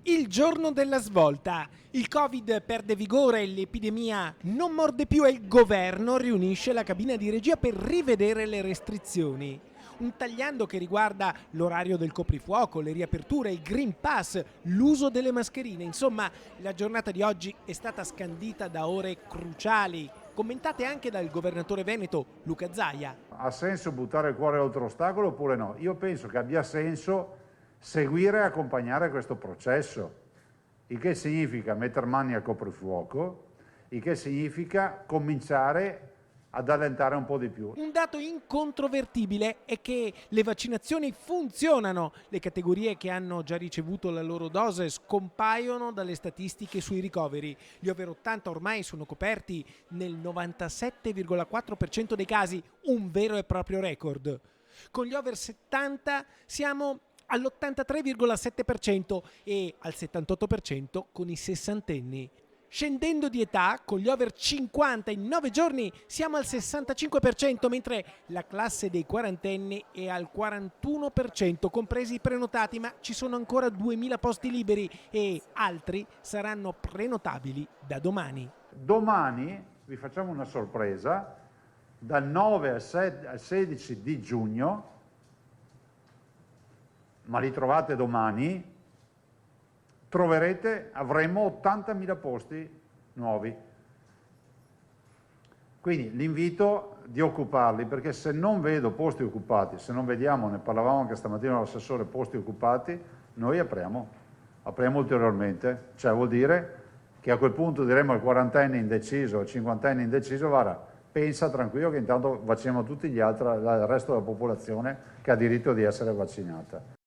Il giorno della svolta. Il Covid perde vigore, l'epidemia non morde più e il governo riunisce la cabina di regia per rivedere le restrizioni. Un tagliando che riguarda l'orario del coprifuoco, le riaperture, il Green Pass, l'uso delle mascherine. Insomma, la giornata di oggi è stata scandita da ore cruciali, commentate anche dal governatore veneto Luca Zaia. Ha senso buttare il cuore oltre ostacolo oppure no? Io penso che abbia senso seguire e accompagnare questo processo, il che significa mettere mani al coprifuoco, il che significa cominciare ad allentare un po' di più. Un dato incontrovertibile è che le vaccinazioni funzionano. Le categorie che hanno già ricevuto la loro dose scompaiono dalle statistiche sui ricoveri. Gli over 80 ormai sono coperti nel 97,4% dei casi, un vero e proprio record. Con gli over 70 siamo all'83,7% e al 78% con i sessantenni. Scendendo di età, con gli over 50 in 9 giorni siamo al 65%, mentre la classe dei quarantenni è al 41%, compresi i prenotati, ma ci sono ancora 2000 posti liberi e altri saranno prenotabili da domani. Domani vi facciamo una sorpresa, dal 9 al 16 di giugno, ma li trovate domani, avremo 80.000 posti nuovi. Quindi l'invito di occuparli, perché se non vedo posti occupati, se non vediamo, ne parlavamo anche stamattina all'assessore, posti occupati, noi apriamo ulteriormente. Cioè vuol dire che a quel punto diremo al quarantenne indeciso, al cinquantenne indeciso, guarda, pensa tranquillo che intanto vacciniamo tutti gli altri, il resto della popolazione che ha diritto di essere vaccinata.